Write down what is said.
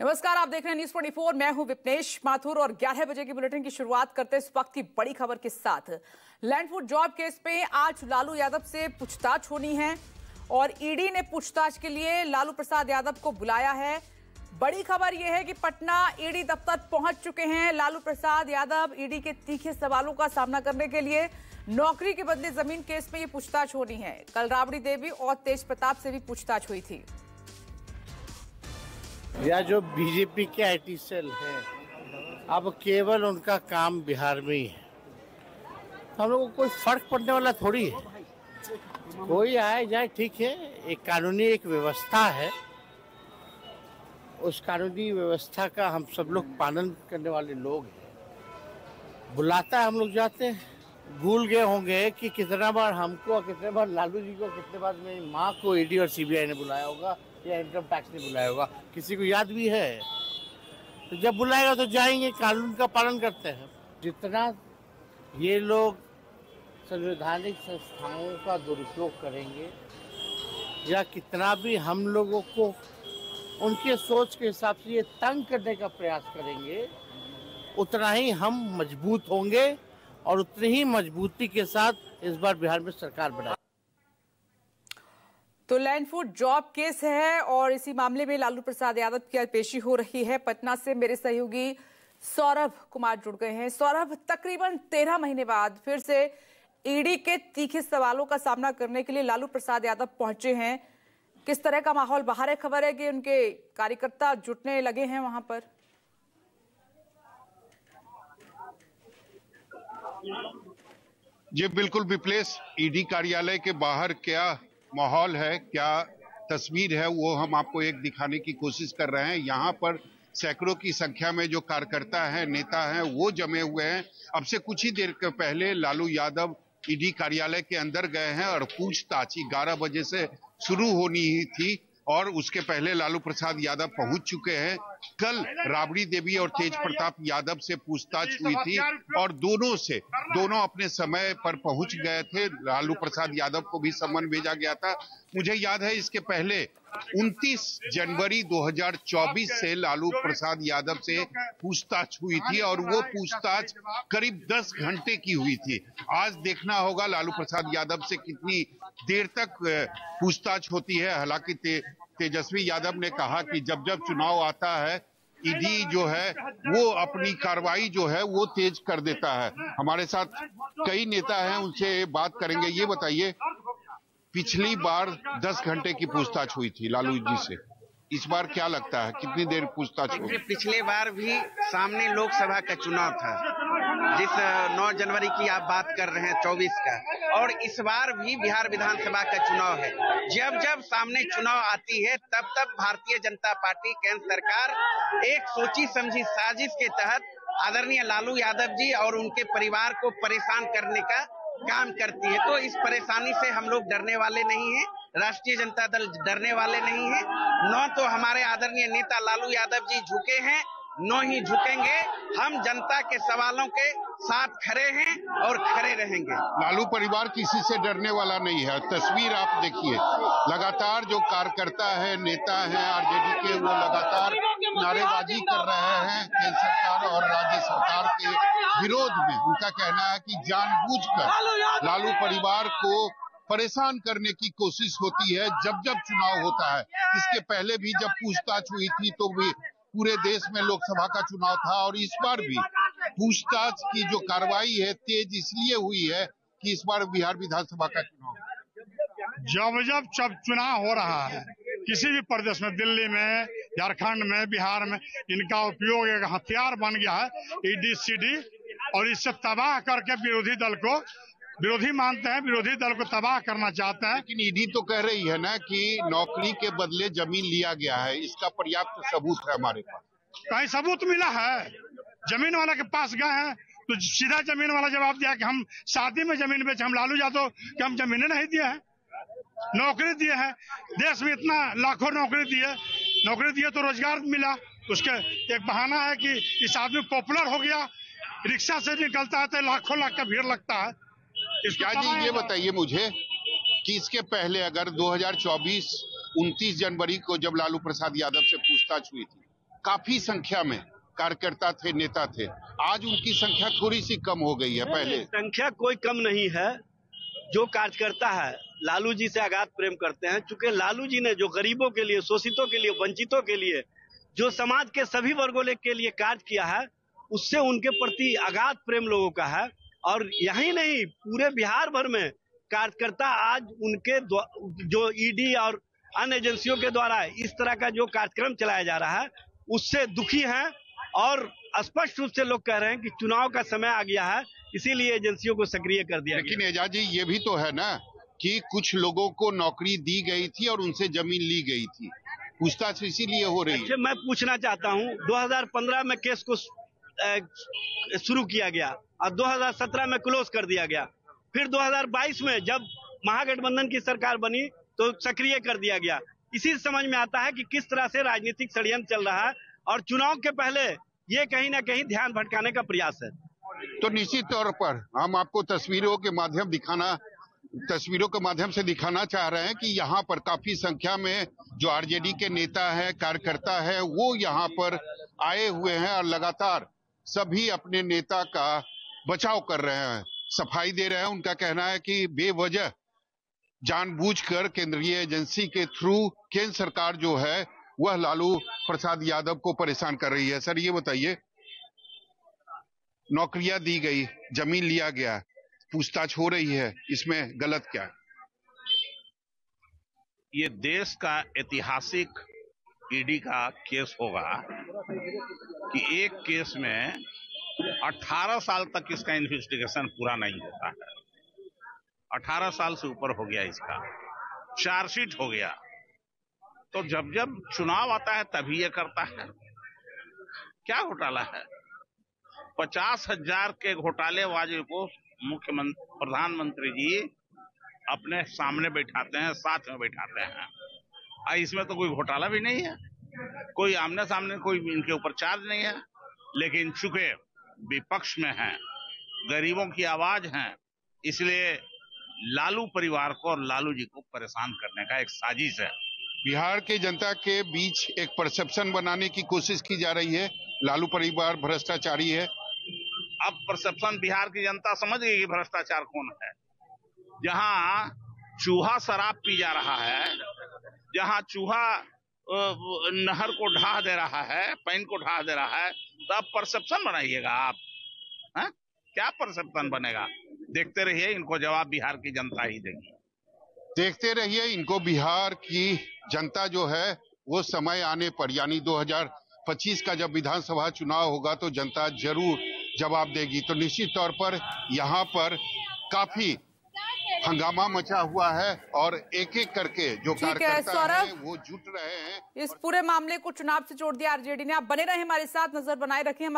नमस्कार, आप देख रहे हैं न्यूज 24। मैं हूं विपनेश माथुर और 11 बजे की बुलेटिन की शुरुआत करते हैं इस वक्त की बड़ी खबर के साथ। लैंड फूड जॉब केस पे आज लालू यादव से पूछताछ होनी है और ईडी ने पूछताछ के लिए लालू प्रसाद यादव को बुलाया है। बड़ी खबर यह है कि पटना ईडी दफ्तर पहुंच चुके हैं लालू प्रसाद यादव। ईडी के तीखे सवालों का सामना करने के लिए नौकरी के बदले जमीन केस में ये पूछताछ होनी है। कल राबड़ी देवी और तेज प्रताप से भी पूछताछ हुई थी। या जो बीजेपी के आईटी सेल है, अब केवल उनका काम बिहार में ही है। हम लोगों को कोई फर्क पड़ने वाला थोड़ी है। कोई आए जाए ठीक है, एक कानूनी एक व्यवस्था है, उस कानूनी व्यवस्था का हम सब लोग पालन करने वाले लोग हैं। बुलाता है हम लोग जाते हैं। भूल गए होंगे कि कितना बार हमको, कितने बार लालू जी को, कितने बार मेरी माँ को ईडी और सीबीआई ने बुलाया होगा या इनकम टैक्स ने बुलाया होगा। किसी को याद भी है? तो जब बुलाएगा तो जाएंगे, कानून का पालन करते हैं। जितना ये लोग संवैधानिक संस्थाओं का दुरुपयोग करेंगे या कितना भी हम लोगों को उनके सोच के हिसाब से ये तंग करने का प्रयास करेंगे, उतना ही हम मजबूत होंगे और उतनी ही मजबूती के साथ इस बार बिहार में सरकार बनाएंगे। तो लैंड फूड जॉब केस है और इसी मामले में लालू प्रसाद यादव की पेशी हो रही है। पटना से मेरे सहयोगी सौरभ कुमार जुड़ गए हैं। सौरभ, तकरीबन 13 महीने बाद फिर से ईडी के तीखे सवालों का सामना करने के लिए लालू प्रसाद यादव पहुंचे हैं। किस तरह का माहौल बाहर है? खबर है कि उनके कार्यकर्ता जुटने लगे हैं वहां पर। जी बिल्कुल विप्लेश, ईडी कार्यालय के बाहर क्या माहौल है, क्या तस्वीर है, वो हम आपको एक दिखाने की कोशिश कर रहे हैं। यहाँ पर सैकड़ों की संख्या में जो कार्यकर्ता हैं, नेता हैं, वो जमे हुए हैं। अब से कुछ ही देर के पहले लालू यादव ईडी कार्यालय के अंदर गए हैं और पूछताछ 11 बजे से शुरू होनी ही थी और उसके पहले लालू प्रसाद यादव पहुंच चुके हैं। कल राबड़ी देवी और तेज प्रताप यादव से पूछताछ हुई थी और दोनों अपने समय पर पहुंच गए थे। लालू प्रसाद यादव को भी सम्मन भेजा गया था। मुझे याद है इसके पहले 29 जनवरी 2024 से लालू प्रसाद यादव से पूछताछ हुई थी और वो पूछताछ करीब 10 घंटे की हुई थी। आज देखना होगा लालू प्रसाद यादव से कितनी देर तक पूछताछ होती है। हालांकि तेजस्वी यादव ने कहा कि जब जब चुनाव आता है, ईडी जो है वो अपनी कार्रवाई जो है वो तेज कर देता है। हमारे साथ कई नेता हैं, उनसे बात करेंगे। ये बताइए, पिछली बार 10 घंटे की पूछताछ हुई थी लालू जी से, इस बार क्या लगता है कितनी देर पूछताछ होगी? पिछले बार भी सामने लोकसभा का चुनाव था, जिस 9 जनवरी की आप बात कर रहे हैं 24 का, और इस बार भी बिहार विधानसभा का चुनाव है। जब जब सामने चुनाव आती है तब तब भारतीय जनता पार्टी केंद्र सरकार एक सोची समझी साजिश के तहत आदरणीय लालू यादव जी और उनके परिवार को परेशान करने का काम करती है। तो इस परेशानी से हम लोग डरने वाले नहीं हैं, राष्ट्रीय जनता दल डरने वाले नहीं है। न तो हमारे आदरणीय नेता लालू यादव जी झुके हैं, न ही झुकेंगे। हम जनता के सवालों के साथ खड़े हैं और खड़े रहेंगे। लालू परिवार किसी से डरने वाला नहीं है। तस्वीर आप देखिए, लगातार जो कार्यकर्ता है, नेता है आरजेडी के, वो लगातार नारेबाजी कर रहे हैं केंद्र सरकार और राज्य सरकार के विरोध में। उनका कहना है कि जानबूझकर लालू परिवार को परेशान करने की कोशिश होती है जब जब चुनाव होता है। इसके पहले भी जब पूछताछ हुई थी तो भी पूरे देश में लोकसभा का चुनाव था और इस बार भी पूछताछ की जो कार्रवाई है तेज इसलिए हुई है कि इस बार बिहार विधानसभा का चुनाव है। जब चुनाव हो रहा है किसी भी प्रदेश में, दिल्ली में, झारखंड में, बिहार में, इनका उपयोग एक हथियार बन गया है ईडी सीडी, और इससे तबाह करके विरोधी मानते हैं, विरोधी दल को तबाह करना चाहते हैं। लेकिन ईडी तो कह रही है ना कि नौकरी के बदले जमीन लिया गया है, इसका पर्याप्त सबूत है हमारे पास। कहीं सबूत मिला है? जमीन वाला के पास गए हैं तो सीधा जमीन वाला जवाब दिया कि हम शादी में जमीन बेचे। हम लालू यादव कि हम जमीनें नहीं दिए हैं, नौकरी दिए हैं। देश में इतना लाखों नौकरी दिए तो रोजगार मिला। उसके एक बहाना है कि इस आदमी पॉपुलर हो गया, रिक्शा से निकलता है तो लाखों लाख का भीड़ लगता है। क्या जी ये बताइए मुझे कि इसके पहले अगर 2024 29 जनवरी को जब लालू प्रसाद यादव से पूछताछ हुई थी, काफी संख्या में कार्यकर्ता थे, नेता थे। आज उनकी संख्या थोड़ी सी कम हो गई है। पहले संख्या कोई कम नहीं है। जो कार्यकर्ता है लालू जी से अगाध प्रेम करते हैं, चूंकि लालू जी ने जो गरीबों के लिए, शोषितों के लिए, वंचितों के लिए, जो समाज के सभी वर्गों के लिए कार्य किया है, उससे उनके प्रति अगाध प्रेम लोगों का है। और यही नहीं, पूरे बिहार भर में कार्यकर्ता आज उनके जो ईडी और अन्य एजेंसियों के द्वारा इस तरह का जो कार्यक्रम चलाया जा रहा है उससे दुखी हैं। और स्पष्ट रूप से लोग कह रहे हैं कि चुनाव का समय आ गया है, इसीलिए एजेंसियों को सक्रिय कर दिया गया। लेकिन एजाज जी, ये भी तो है ना कि कुछ लोगों को नौकरी दी गई थी और उनसे जमीन ली गई थी। पूछताछ इसीलिए हो रही है। मैं पूछना चाहता हूं, 2015 में केस को शुरू किया गया और 2017 में क्लोज कर दिया गया। फिर 2022 में जब महागठबंधन की सरकार बनी तो सक्रिय कर दिया गया। इसी से समझ में आता है कि किस तरह से राजनीतिक षड्यंत्र चल रहा है और चुनाव के पहले ये कहीं ना कहीं ध्यान भटकाने का प्रयास है। तो निश्चित तौर पर हम आपको तस्वीरों के माध्यम से दिखाना चाह रहे हैं कि यहाँ पर काफी संख्या में जो आरजेडी के नेता हैं, कार्यकर्ता है, वो यहाँ पर आए हुए हैं और लगातार सभी अपने नेता का बचाव कर रहे हैं, सफाई दे रहे हैं। उनका कहना है कि बेवजह जानबूझकर केंद्रीय एजेंसी के थ्रू केंद्र सरकार जो है वह लालू प्रसाद यादव को परेशान कर रही है। सर, ये बताइए, नौकरियां दी गई, जमीन लिया गया, पूछताछ हो रही है, इसमें गलत क्या है? ये देश का ऐतिहासिक ईडी का केस होगा कि एक केस में 18 साल तक इसका इन्वेस्टिगेशन पूरा नहीं होता है। 18 साल से ऊपर हो गया, इसका चार्जशीट हो गया, तो जब जब चुनाव आता है तभी ये करता है। क्या घोटाला है? 50,000 के घोटालेबाजी को प्रधानमंत्री जी अपने सामने बैठाते हैं, साथ में बैठाते हैं। इसमें तो कोई घोटाला भी नहीं है, कोई आमने सामने कोई इनके ऊपर चार्ज नहीं है। लेकिन चूंकि विपक्ष में हैं, गरीबों की आवाज हैं, इसलिए लालू परिवार को और लालू जी को परेशान करने का एक साजिश है। बिहार के जनता के बीच एक परसेप्शन बनाने की कोशिश की जा रही है, लालू परिवार भ्रष्टाचारी है। अब परसेप्शन बिहार की जनता समझ गई कि भ्रष्टाचार कौन है। जहां चूहा शराब पी जा रहा है, जहां चूहा नहर को ढहा दे रहा है, पानी को ढहा दे रहा है, तो अब परसेप्शन बनाइएगा आप? है? क्या परसेप्शन बनेगा? देखते रहिए, इनको जवाब बिहार की जनता ही देगी। देखते रहिए, इनको बिहार की जनता जो है वो समय आने पर, यानी 2025 का जब विधानसभा चुनाव होगा तो जनता जरूर जवाब देगी। तो निश्चित तौर पर यहाँ पर काफी हंगामा मचा हुआ है और एक एक करके जो कार्यकर्ता हैं वो जुट रहे हैं। इस पूरे मामले को चुनाव से जोड़ दिया आरजेडी ने। आप बने रहे हमारे साथ, नजर बनाए रखें।